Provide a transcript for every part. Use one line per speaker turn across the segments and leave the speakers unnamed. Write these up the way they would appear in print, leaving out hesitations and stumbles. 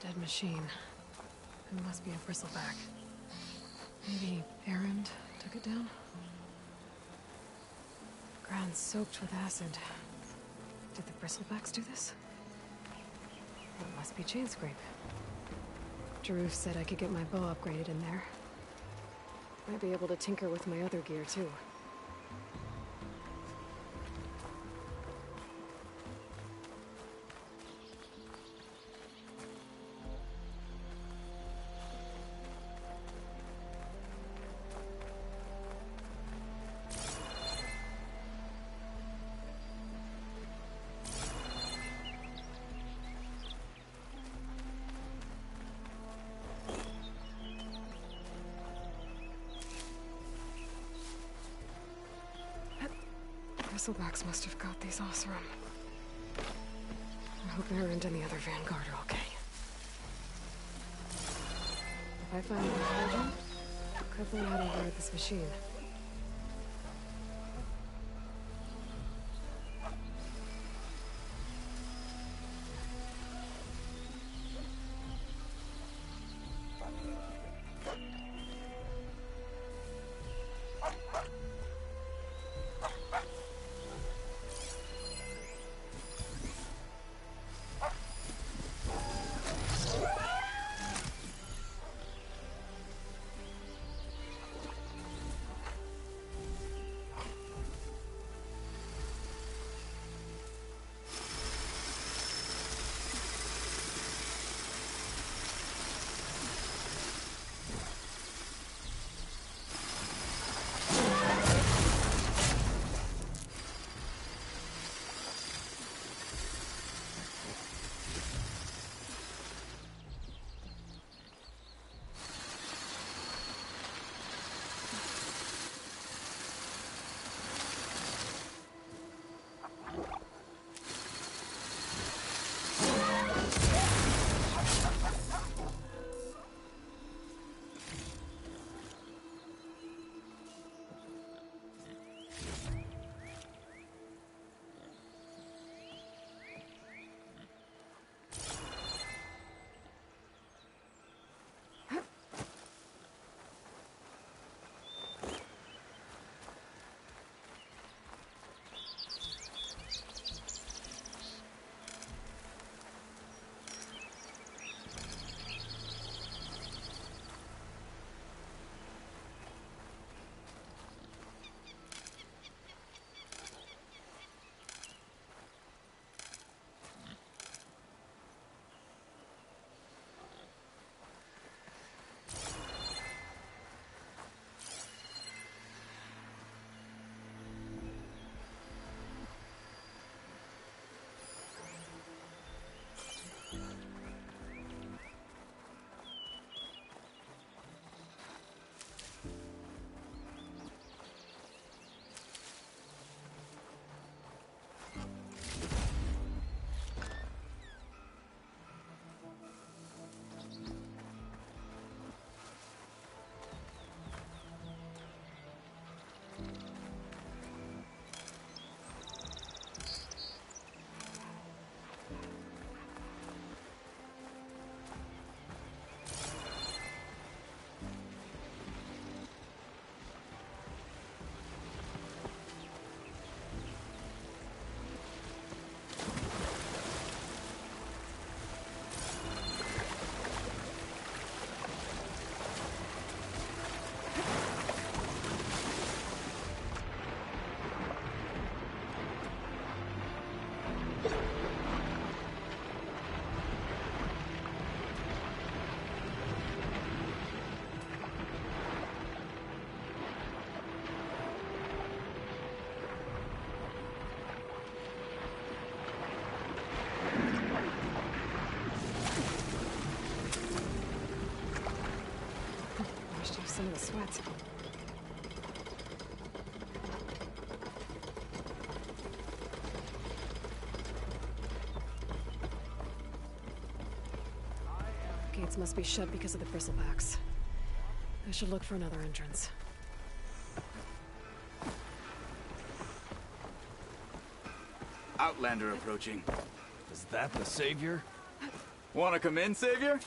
Dead machine. It must be a bristleback. Maybe Erend took it down? Ground soaked with acid. Did the bristlebacks do this? It must be chain scrape. Jaruf said I could get my bow upgraded in there. Might be able to tinker with my other gear too. Bristlebacks must have got these Osram. I hope Erend and the other Vanguard are okay. If I find the cauldron, could learn how to operate this machine. Some of the sweats. Gates must be shut because of the bristlebacks. I should look for another entrance.
Outlander approaching. Is that the savior? Wanna come in, Savior?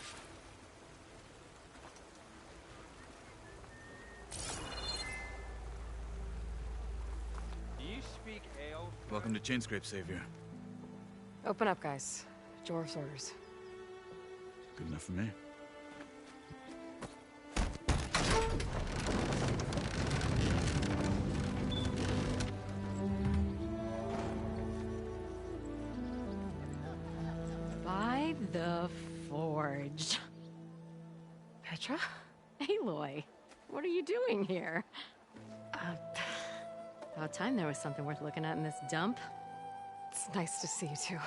Do you speak ale?
Welcome to Chainscrape, Savior.
Open up, guys. Jor's orders.
Good enough for me.
By the forge.
Petra?
Aloy, what are you doing here? About time there was something worth looking at in this dump.
It's nice to see you too.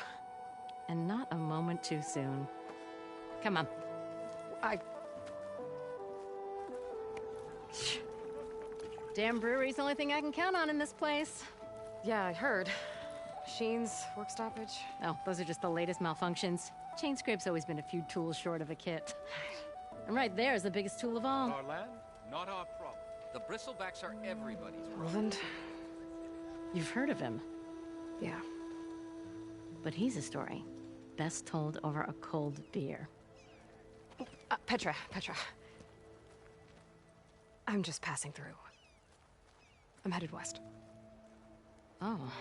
And not a moment too soon. Come on. Damn brewery's the only thing I can count on in this place.
Yeah, I heard. Machines, work stoppage.
Oh, those are just the latest malfunctions. Chainscrape's always been a few tools short of a kit. And right there is the biggest tool of all.
Our land, not our problem. The bristlebacks are everybody's problem.
Roland?
You've heard of him,
Yeah.
but he's a story best told over a cold beer.
Petra. I'm just passing through. I'm headed west.
Oh,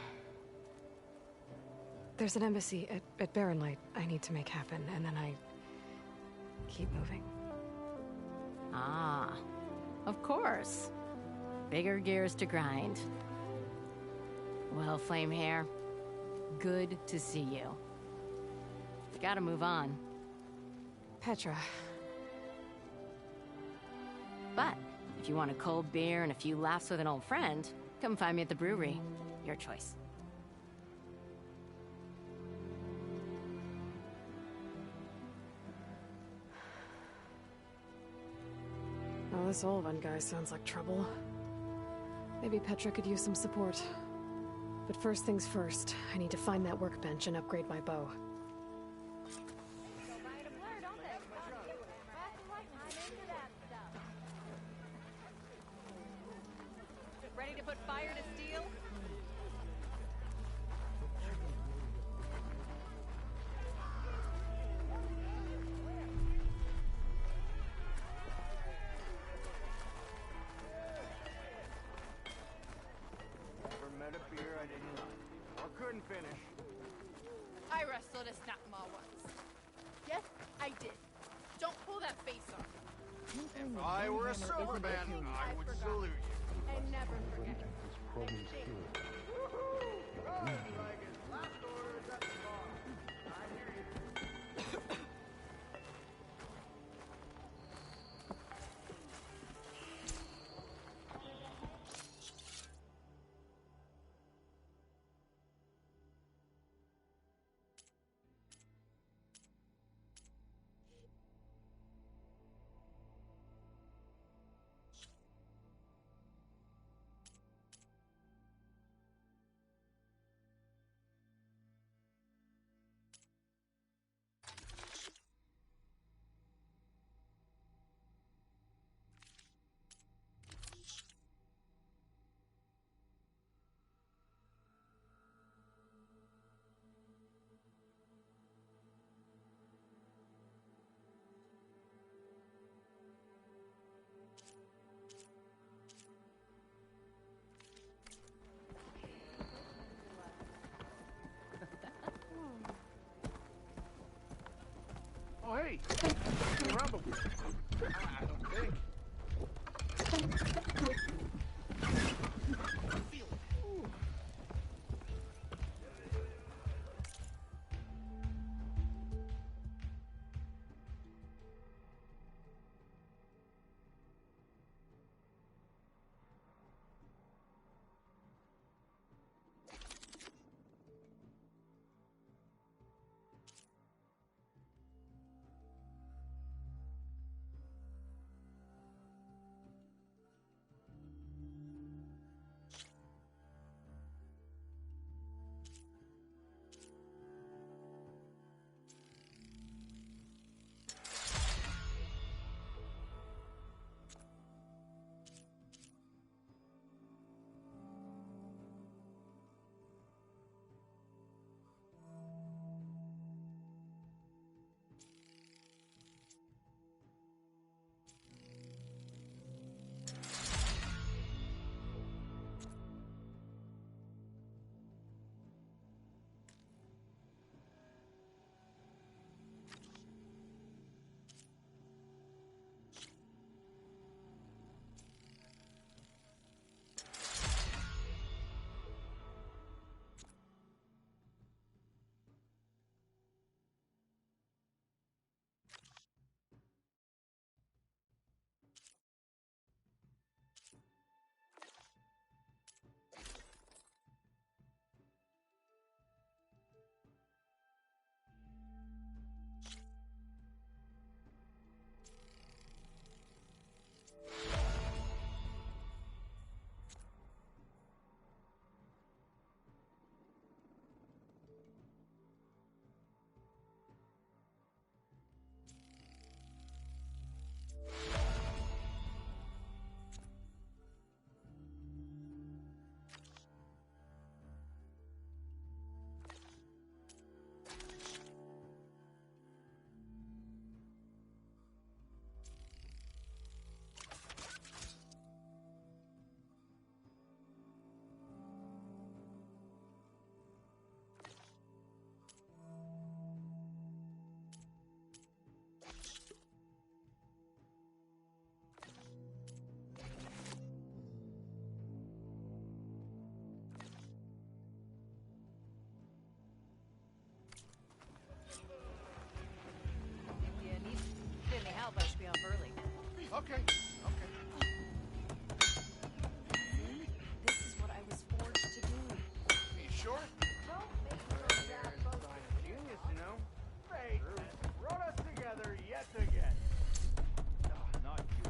There's an embassy at Barren Light I need to make happen, and then I keep moving.
ah, of course. Bigger gears to grind. Well, Flamehair, good to see you. Gotta move on.
Petra.
But if you want a cold beer and a few laughs with an old friend, come find me at the brewery. Your choice.
Well, this Olvan guy sounds like trouble. Maybe Petra could use some support. But first things first, I need to find that workbench and upgrade my bow.
Ready to put fire to steel?
Never met a beer I didn't like. Or couldn't finish.
I wrestled a snapmaw once. Yes, I did. Don't pull that face off.
If I were a silver man, I would salute you.
And never forget.
Oh, hey! Rumble. I don't think.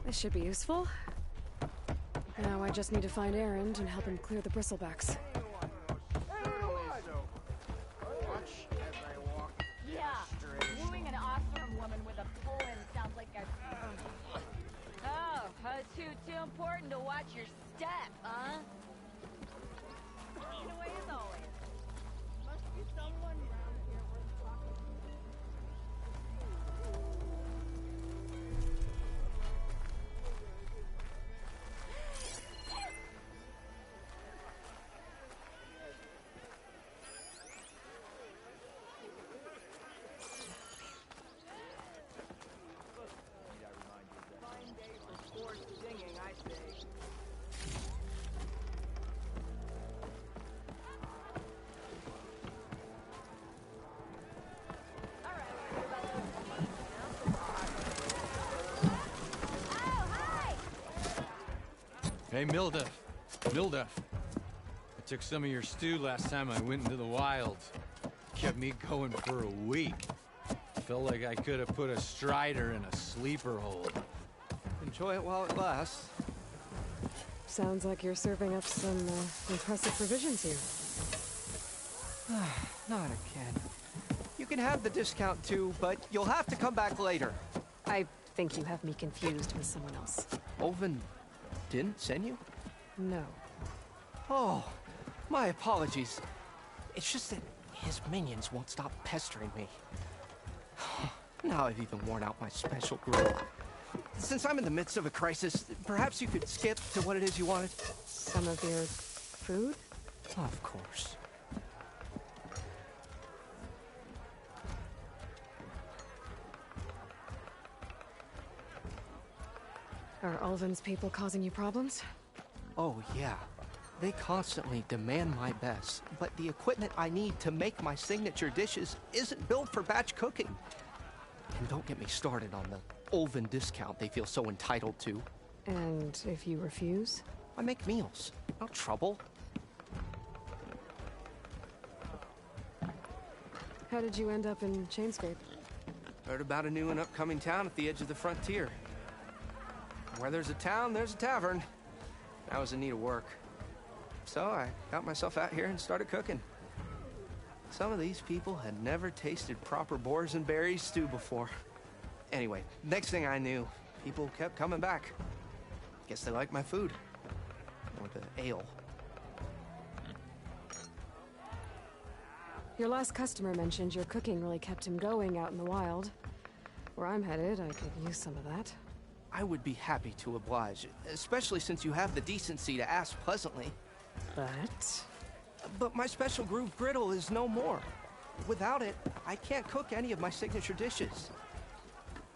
This should be useful. Now I just need to find Errand and help him clear the bristlebacks.
Yeah, wooing an awesome woman with a poem sounds like a... Oh, too important to watch your step, huh? In a way as always. Must be someone around here worth talking
Hey, Milduff. I took some of your stew last time I went into the wilds. Kept me going for a week. Felt like I could have put a strider in a sleeper hold.
Enjoy it while it lasts.
Sounds like you're serving up some impressive provisions here.
Not again. You can have the discount too, but you'll have to come back later.
I think you have me confused with someone else.
Oven didn't send you?
No.
Oh, my apologies. It's just that his minions won't stop pestering me. Now I've even worn out my special grill. Since I'm in the midst of a crisis, perhaps you could skip to what it is you wanted?
Some of your food?
Of course.
Are Ulvin's people causing you problems?
Oh, yeah. They constantly demand my best, but the equipment I need to make my signature dishes isn't built for batch cooking. And don't get me started on the Ulvin discount they feel so entitled to.
And if you refuse?
I make meals. No trouble.
How did you end up in Chainscape?
Heard about a new and upcoming town at the edge of the frontier. Where there's a town, there's a tavern. I was in need of work. So I got myself out here and started cooking. Some of these people had never tasted proper boars and berries stew before. Anyway, next thing I knew, people kept coming back. Guess they liked my food. Or the ale.
Your last customer mentioned your cooking really kept him going out in the wild. Where I'm headed, I could use some of that.
I would be happy to oblige, especially since you have the decency to ask pleasantly. But my special groove griddle is no more. Without it, I can't cook any of my signature dishes.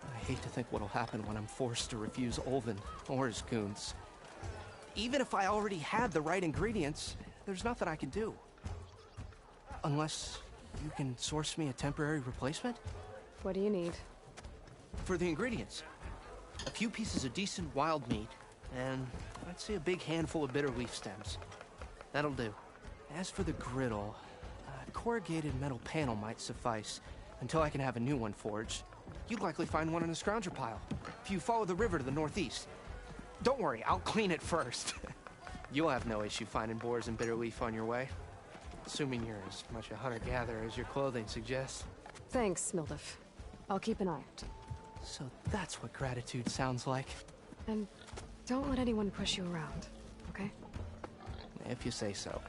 I hate to think what'll happen when I'm forced to refuse Ulvin or his goons. Even if I already had the right ingredients, there's nothing I can do. Unless you can source me a temporary replacement?
What do you need?
For the ingredients. A few pieces of decent wild meat, and I'd say a big handful of bitter leaf stems. That'll do. As for the griddle, a corrugated metal panel might suffice until I can have a new one forged. You'd likely find one in a scrounger pile, if you follow the river to the northeast. Don't worry, I'll clean it first. You'll have no issue finding boars and bitter leaf on your way. Assuming you're as much a hunter-gatherer as your clothing suggests.
Thanks, Milduff. I'll keep an eye out.
So that's what gratitude sounds like.
And don't let anyone push you around, okay?
If you say so.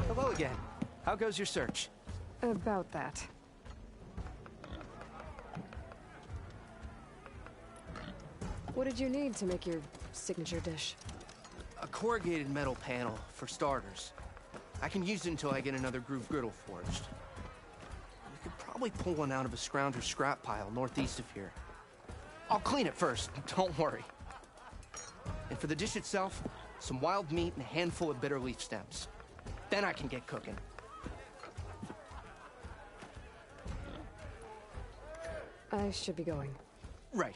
Hello again. How goes your search?
About that. What did you need to make your signature dish?
A corrugated metal panel, for starters. I can use it until I get another groove griddle forged. You could probably pull one out of a scrounger scrap pile northeast of here. I'll clean it first, don't worry. And for the dish itself, some wild meat and a handful of bitter leaf stems. Then I can get cooking.
I should be going.
Right.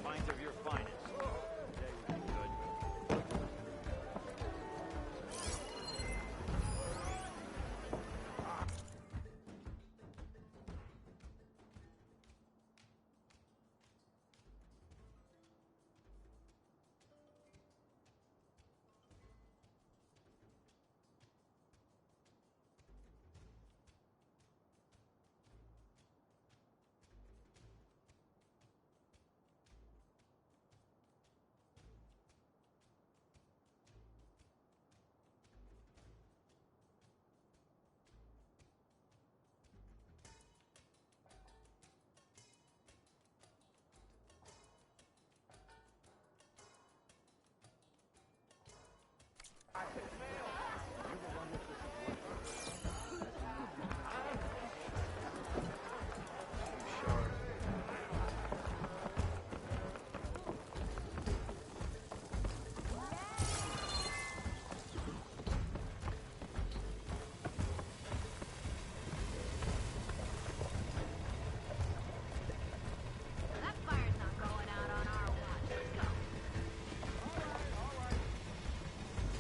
Mind of your finest. Today would be good.
That fire's not going out on our watch. Let's go.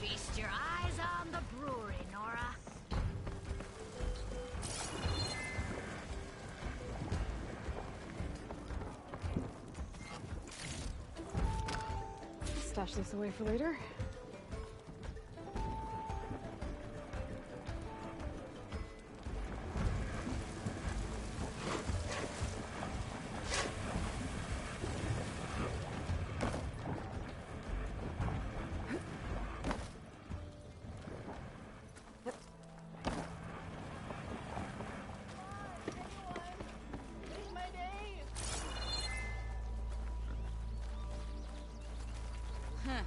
Feast your eyes on the brewery, Nora.
Stash this away for later.
That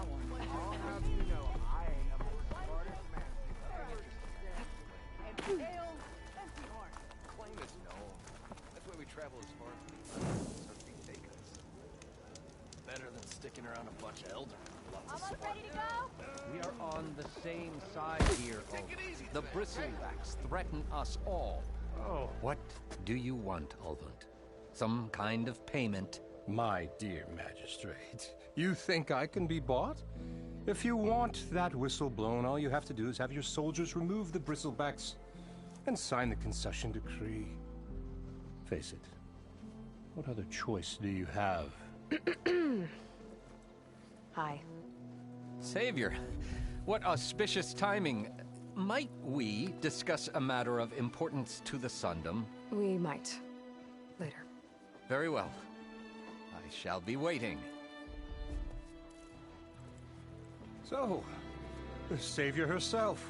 one.
I'll have you know, I am the smartest man.
And ale, empty horn.
Claim is known. That's why we travel as far as we can. Start to take us.
Better than sticking around a bunch of eldermen.
Almost ready to go?
We are on the same side here, Ulvund. The bristlebacks threaten us all.
Oh,
What do you want, Ulvund? Some kind of payment?
my dear magistrate. You think I can be bought? If you want that whistle blown, all you have to do is have your soldiers remove the bristlebacks and sign the concession decree. Face it, what other choice do you have?
Hi.
Savior, what auspicious timing. Might we discuss a matter of importance to the Sundom?
We might. Later.
Very well. I shall be waiting.
So, the savior herself.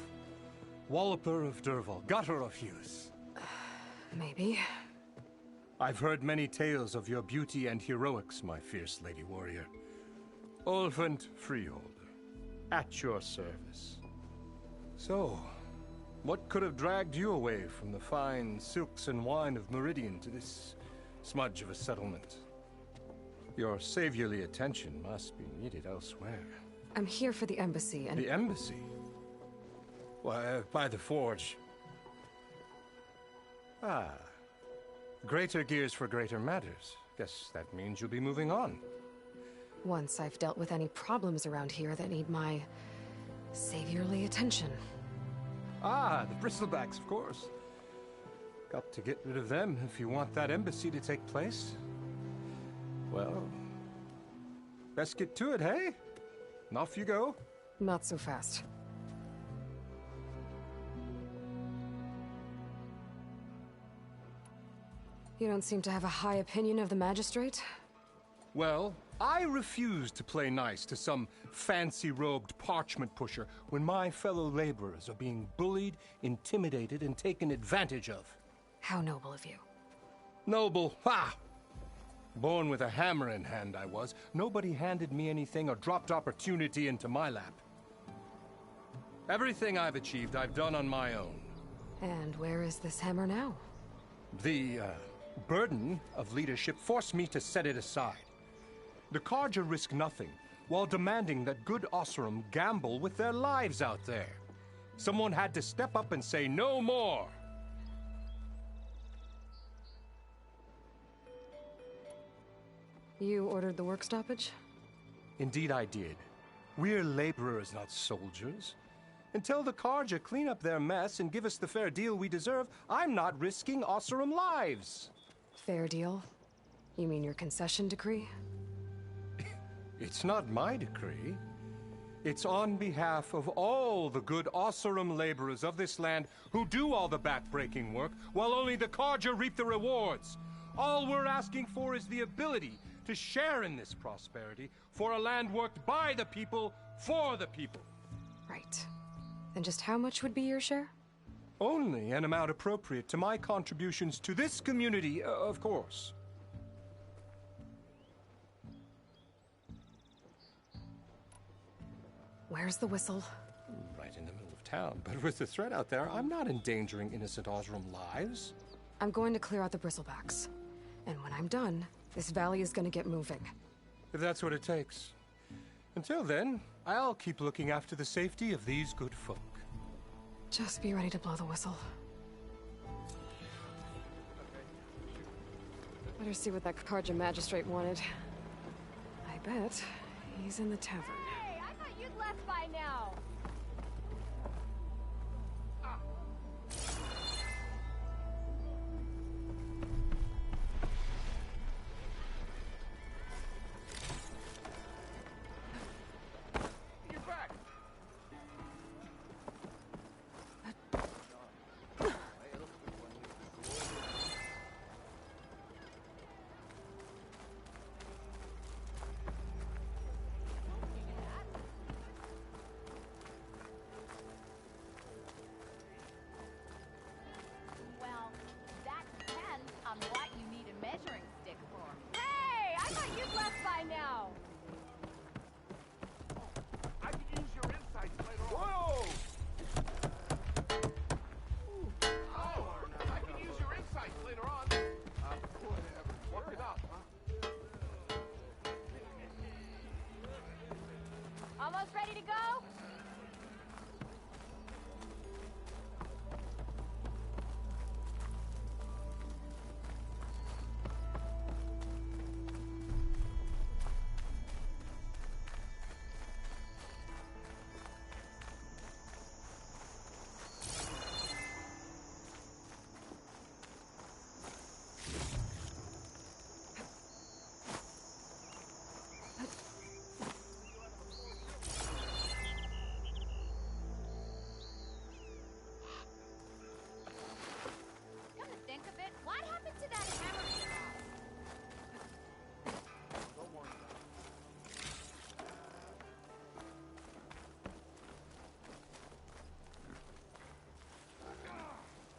Walloper of Derval, gutter of youth.
Maybe.
I've heard many tales of your beauty and heroics, my fierce lady warrior. Ulvund Freeholder, at your service. So, what could have dragged you away from the fine silks and wine of Meridian to this smudge of a settlement? Your saviorly attention must be needed elsewhere.
I'm here for the embassy and...
The embassy? Why, by the forge. Ah. Greater gears for greater matters. Guess that means you'll be moving on.
Once I've dealt with any problems around here that need my saviorly attention.
Ah, the bristlebacks, of course. Got to get rid of them if you want that embassy to take place. Well, best get to it, hey? And off you go.
Not so fast. You don't seem to have a high opinion of the magistrate?
Well, I refuse to play nice to some fancy-robed parchment pusher when my fellow laborers are being bullied, intimidated, and taken advantage of.
How noble of you.
Noble, ha! Born with a hammer in hand, I was. Nobody handed me anything or dropped opportunity into my lap. Everything I've achieved, I've done on my own.
And where is this hammer now?
The burden of leadership forced me to set it aside. The Carja risk nothing, while demanding that good Oseram gamble with their lives out there. Someone had to step up and say no more.
You ordered the work stoppage?
Indeed I did. We're laborers, not soldiers. Until the Carja clean up their mess and give us the fair deal we deserve, I'm not risking Oseram lives.
Fair deal? You mean your concession decree?
It's not my decree. It's on behalf of all the good Oseram laborers of this land who do all the back-breaking work, while only the Carja reap the rewards. All we're asking for is the ability to share in this prosperity for a land worked by the people, for the people.
Right. Then just how much would be your share?
Only an amount appropriate to my contributions to this community, of course.
Where's the whistle?
Right in the middle of town. But with the threat out there, I'm not endangering innocent Oseram lives.
I'm going to clear out the bristlebacks. And when I'm done, this valley is going to get moving.
If that's what it takes. Until then, I'll keep looking after the safety of these good folk.
Just be ready to blow the whistle. Better see what that Carja magistrate wanted. I bet he's in the tavern.
Hey, I thought you'd left by now. Well, that depends on what you need a measuring stick for. Hey, I thought you'd left by now.
I can use your insights later on. Whoa! Oh, I can use your insights later on. Whatever. Work it out, huh?
Almost ready to go? Come to think of it, what happened to that hammer you lost?
Don't worry.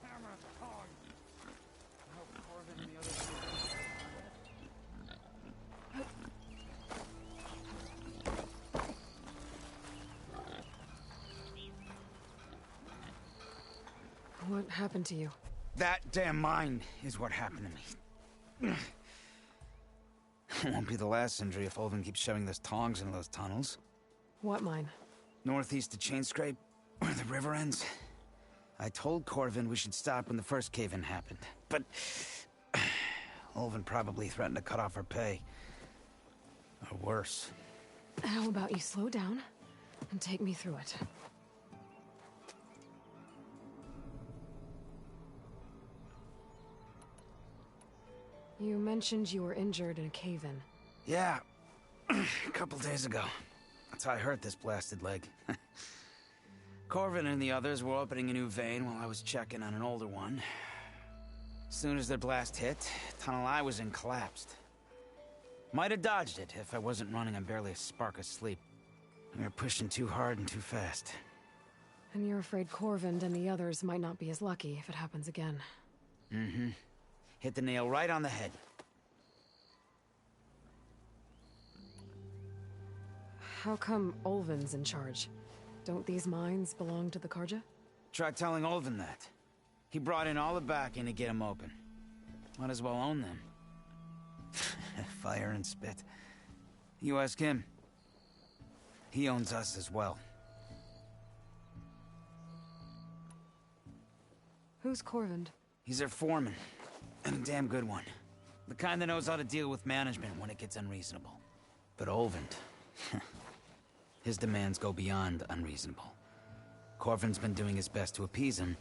Hammer time. I hope Corbin and the others.
What happened to you?
That damn mine is what happened to me. It won't be the last injury if Olvin keeps shoving those tongs into those tunnels.
What mine?
Northeast of Chainscrape, where the river ends. I told Corvin we should stop when the first cave-in happened, but Olvin probably threatened to cut off our pay. Or worse.
How about you slow down and take me through it? You mentioned you were injured in a cave-in.
Yeah, a couple days ago. That's how I hurt this blasted leg. Corvin and the others were opening a new vein while I was checking on an older one. As soon as their blast hit, the tunnel I was in collapsed. Might have dodged it if I wasn't running on barely a spark of sleep. We were pushing too hard and too fast.
And you're afraid Corvind and the others might not be as lucky if it happens again.
Mm-hmm. Hit the nail right on the head.
How come Olvin's in charge? Don't these mines belong to the Karja?
Try telling Olvin that. He brought in all the backing to get them open. Might as well own them. Fire and spit. You ask him. He owns us as well.
Who's Corvind?
He's their foreman. And a damn good one. The kind that knows how to deal with management when it gets unreasonable. But Olvin... his demands go beyond unreasonable. Corvin's been doing his best to appease him.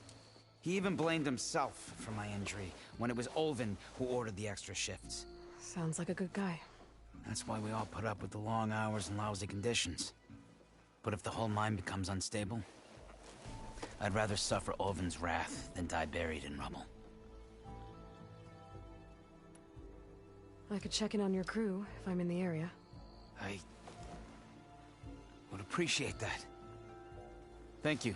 He even blamed himself for my injury when it was Olvin who ordered the extra shifts.
Sounds like a good guy.
That's why we all put up with the long hours and lousy conditions. But if the whole mine becomes unstable, I'd rather suffer Olvin's wrath than die buried in rubble.
I could check in on your crew if I'm in the area.
I would appreciate that. Thank you.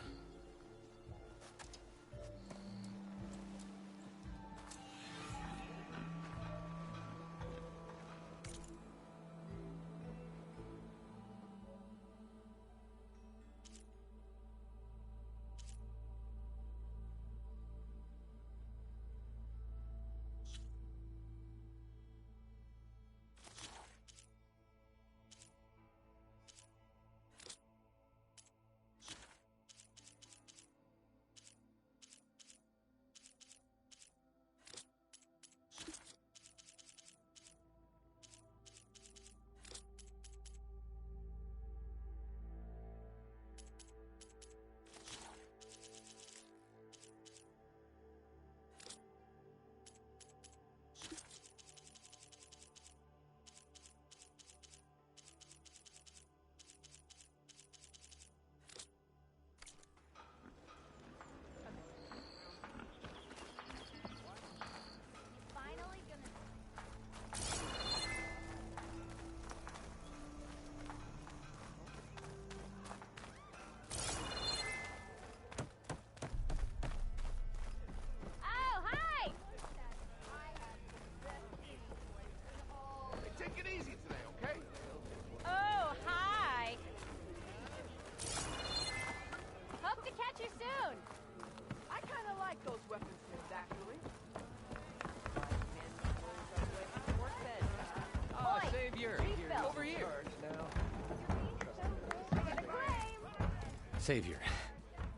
Savior,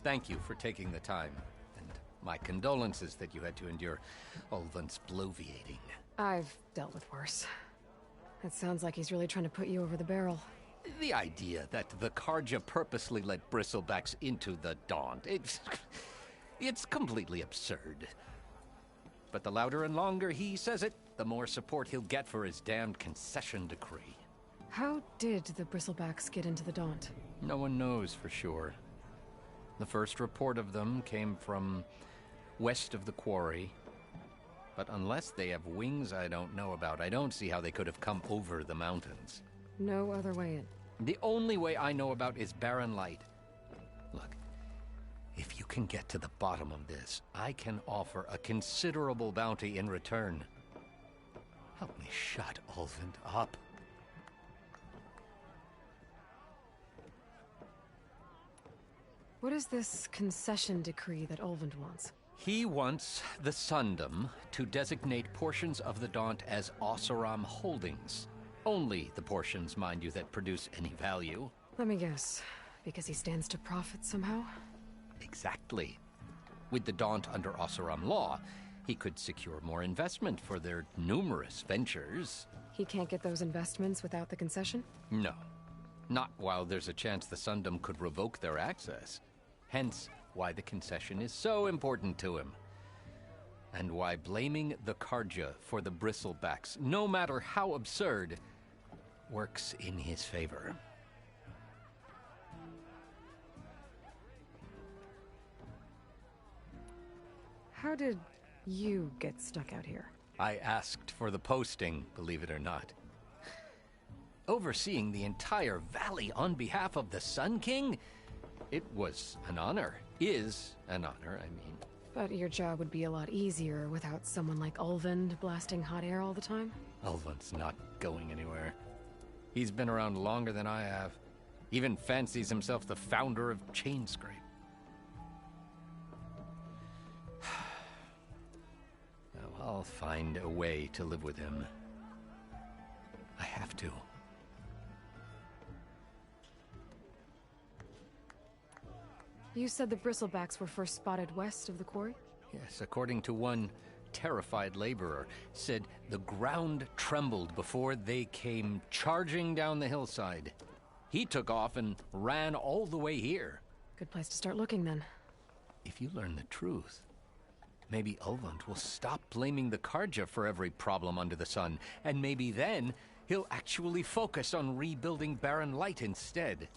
thank you for taking the time, and my condolences that you had to endure Olvin's bloviating.
I've dealt with worse. It sounds like he's really trying to put you over the barrel.
The idea that the Karja purposely let bristlebacks into the Daunt, it's completely absurd. But the louder and longer he says it, the more support he'll get for his damned concession decree.
How did the bristlebacks get into the Daunt?
No one knows for sure. The first report of them came from west of the quarry. But unless they have wings I don't know about, I don't see how they could have come over the mountains.
No other way in.
The only way I know about is barren light. Look, if you can get to the bottom of this, I can offer a considerable bounty in return. Help me shut Olvin up.
What is this concession decree that Olvin wants?
He wants the Sundom to designate portions of the Daunt as Oseram holdings. Only the portions, mind you, that produce any value.
Let me guess. Because he stands to profit somehow?
Exactly. With the Daunt under Oseram law, he could secure more investment for their numerous ventures.
He can't get those investments without the concession?
No. Not while there's a chance the Sundom could revoke their access. Hence, why the concession is so important to him. And why blaming the Karja for the bristlebacks, no matter how absurd, works in his favor.
How did you get stuck out here?
I asked for the posting, believe it or not. Overseeing the entire valley on behalf of the Sun King? It was an honor. Is an honor, I mean.
But your job would be a lot easier without someone like Olvin blasting hot air all the time?
Olvin's not going anywhere. He's been around longer than I have. Even fancies himself the founder of Chainscrape. Now, I'll find a way to live with him. I have to.
You said the bristlebacks were first spotted west of the quarry?
Yes, according to one terrified laborer, said the ground trembled before they came charging down the hillside. He took off and ran all the way here.
Good place to start looking, then.
If you learn the truth, maybe Ulvund will stop blaming the Karja for every problem under the sun, and maybe then he'll actually focus on rebuilding Barren Light instead.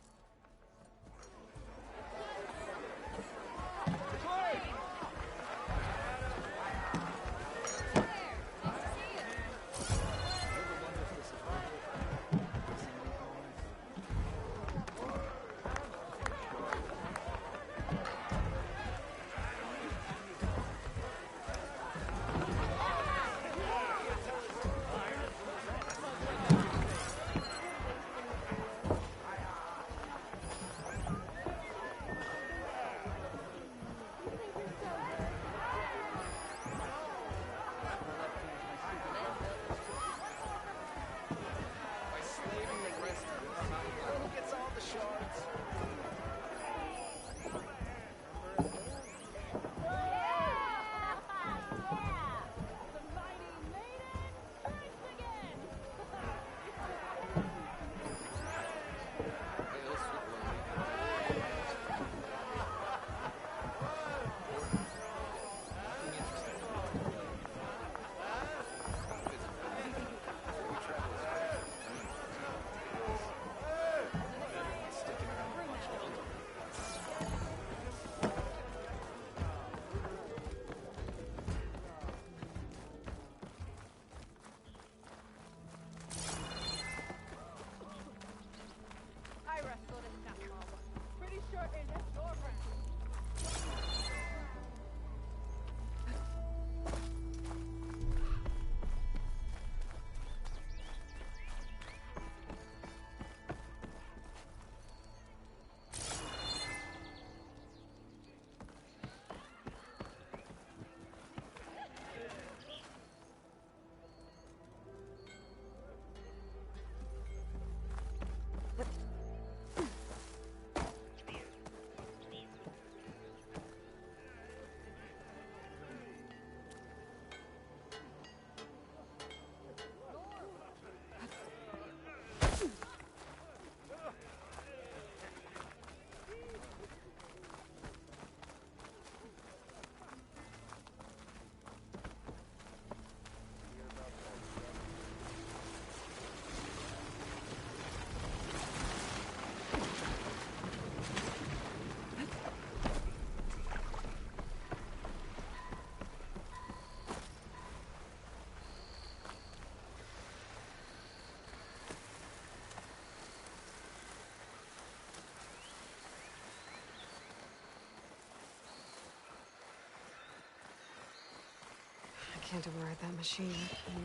Can't override that machine.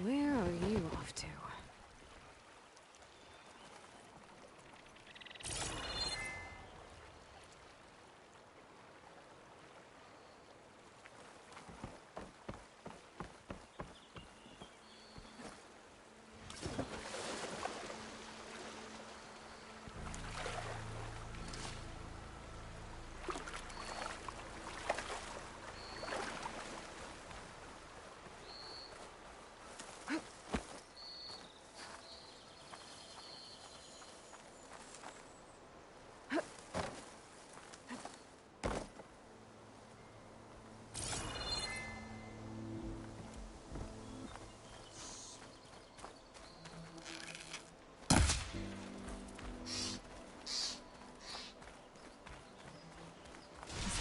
Where are you off to?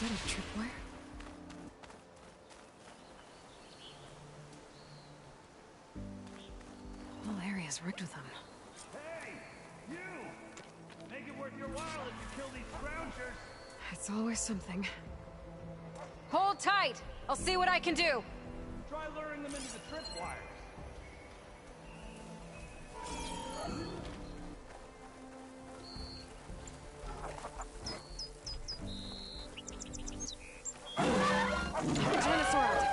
Is that a tripwire? The whole area's rigged with them.
Hey! You! Make it worth your while if you kill these scroungers!
It's always something.
Hold tight! I'll see what I can do!
Try luring them into the tripwires.
Dinosaur out.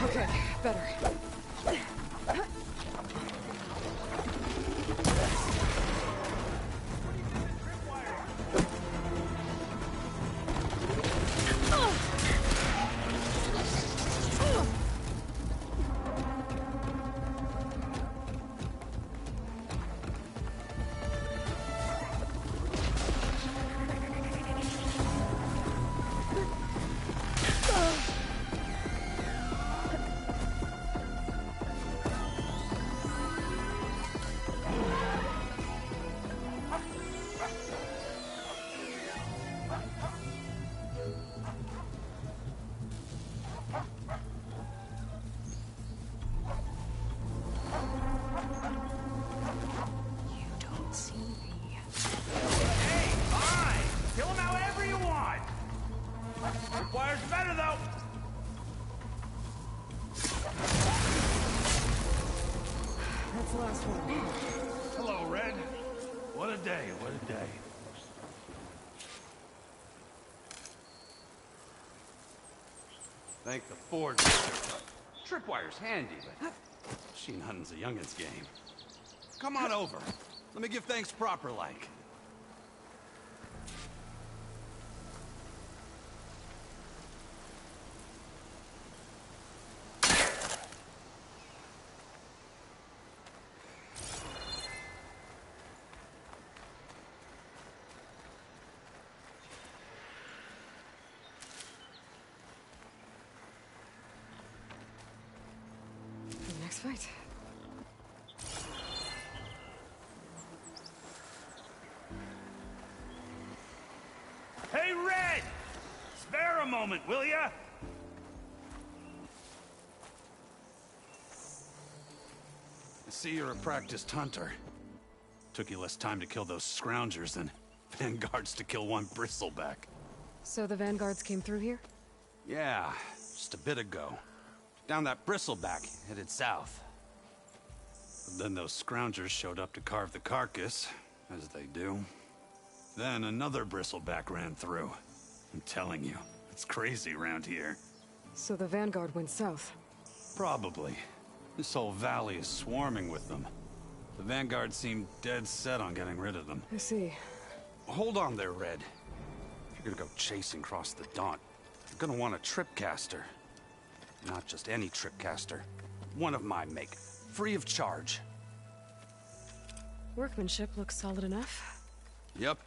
Okay, better.
Wire's better, though!
That's the last one.
Hello, Red. What a day, what a day. Thank the Ford. Tripwire's handy, but machine hunting's a youngin's game. Come on over. Let me give thanks proper like.
Next fight.
Hey, Red! Spare a moment, will ya? I see you're a practiced hunter. Took you less time to kill those scroungers than vanguards to kill one bristleback.
So the vanguards came through here?
Yeah, just a bit ago. Down that bristleback, headed south. But then those scroungers showed up to carve the carcass, as they do. Then another bristleback ran through. I'm telling you, it's crazy around here.
So the vanguard went south?
Probably. This whole valley is swarming with them. The vanguard seemed dead set on getting rid of them.
I see.
Hold on there, Red. If you're gonna go chasing across the Daunt, you're gonna want a tripcaster. Not just any tripcaster. One of my make. Free of charge.
Workmanship looks solid enough.
Yep.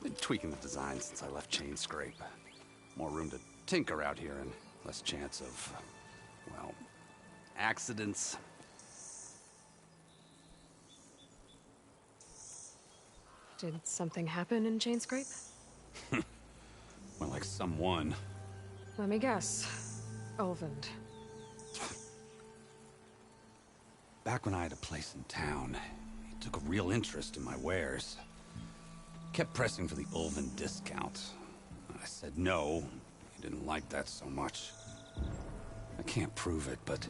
Been tweaking the design since I left Chain Scrape. More room to tinker out here and less chance of, well, accidents.
Did something happen in Chain Scrape?
Well, like someone.
Let me guess. Olvend.
Back when I had a place in town, he took a real interest in my wares. Kept pressing for the Ulven discount. I said no. He didn't like that so much. I can't prove it, but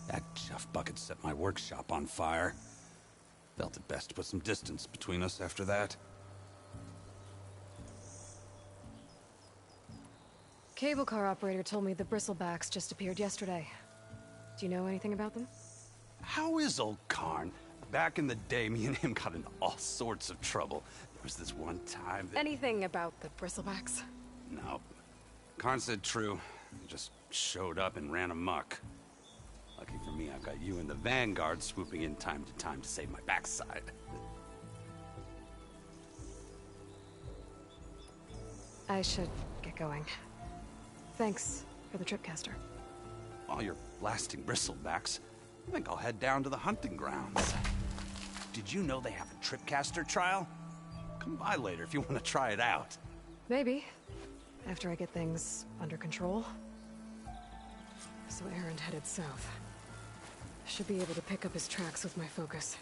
that chuff bucket set my workshop on fire. Felt it best to put some distance between us after that.
Cable car operator told me the bristlebacks just appeared yesterday. Do you know anything about them?
How is old Karn? Back in the day, me and him got into all sorts of trouble. There was this one time that...
Anything about the bristlebacks?
No. Karn said true. He just showed up and ran amok. Lucky for me, I've got you and the Vanguard swooping in time to save my backside.
I should get going. Thanks for the tripcaster.
While you're blasting bristlebacks, I think I'll head down to the hunting grounds. did you know they have a tripcaster trial? Come by later if you want to try it out.
Maybe. After I get things under control. So Aaron headed south. Should be able to pick up his tracks with my focus.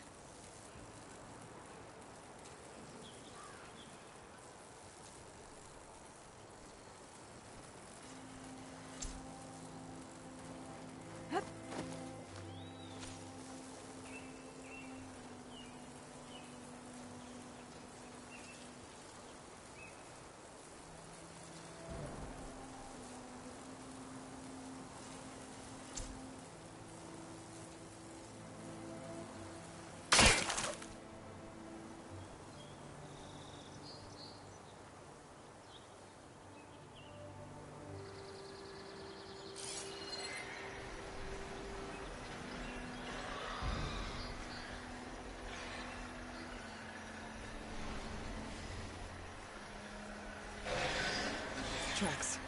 Tracks.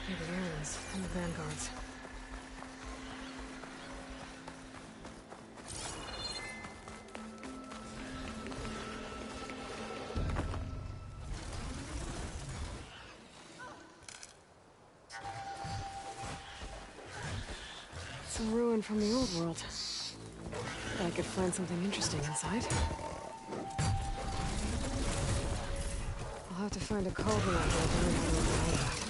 Maybe Aaron's and the vanguards. It's a ruin from the old world. I could find something interesting inside. I'll have to find a cauldron out there to learn how to avoid that.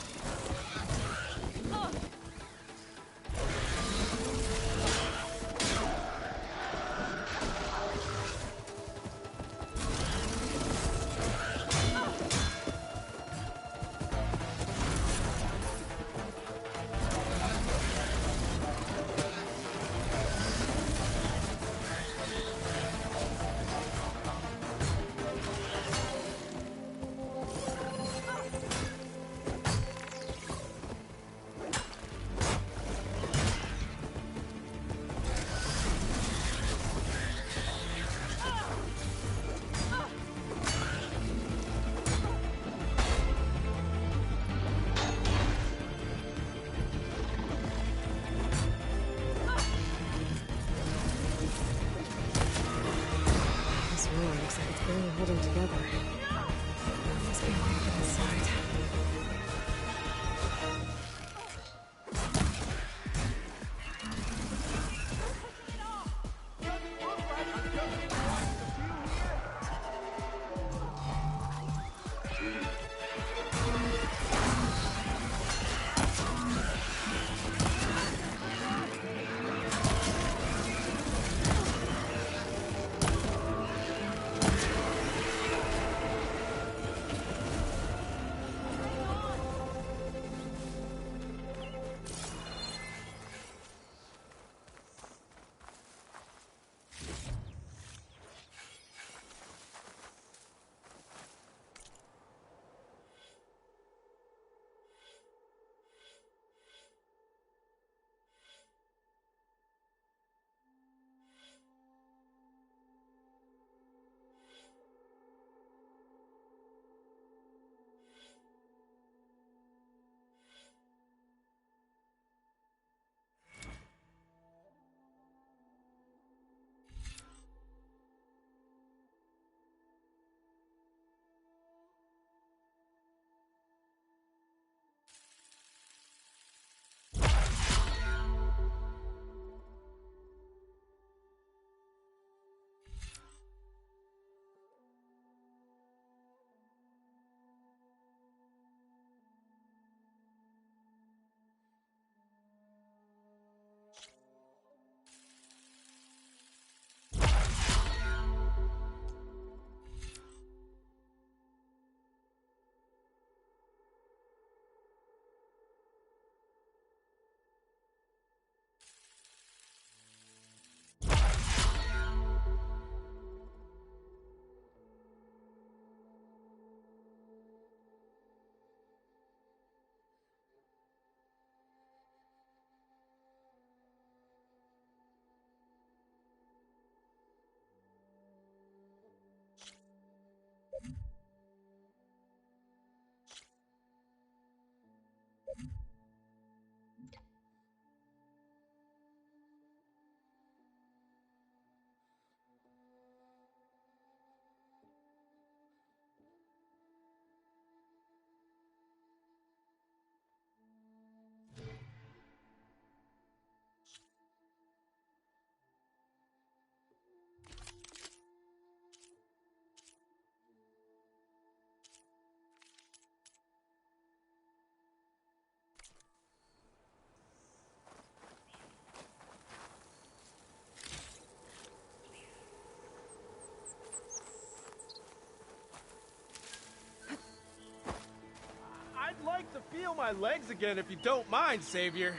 feel my legs again if you don't mind, Savior.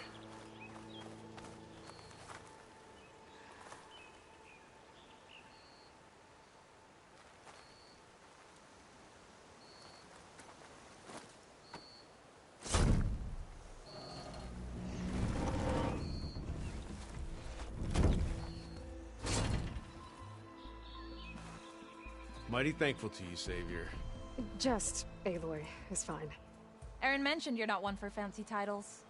Mighty thankful to you, Savior.
Just Aloy is fine.
Aaron mentioned you're not one for fancy titles.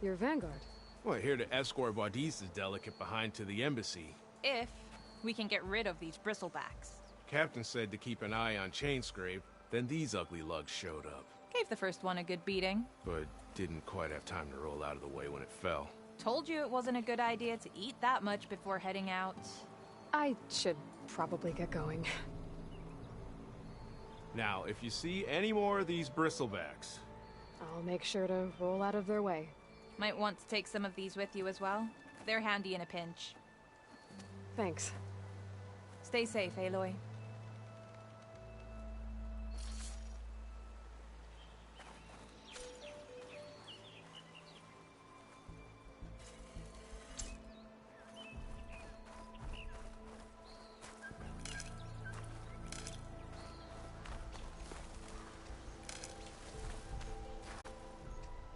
You're Vanguard.
Well, here to escort Wadis' delicate behind to the embassy.
If we can get rid of these bristlebacks.
Captain said to keep an eye on Chainscrape, then these ugly lugs showed up.
Gave the first one a good beating.
But didn't quite have time to roll out of the way when it fell.
Told you it wasn't a good idea to eat that much before heading out.
I should probably get going.
Now, if you see any more of these bristlebacks...
I'll make sure to roll out of their way.
Might want to take some of these with you as well. They're handy in a pinch.
Thanks.
Stay safe, Aloy.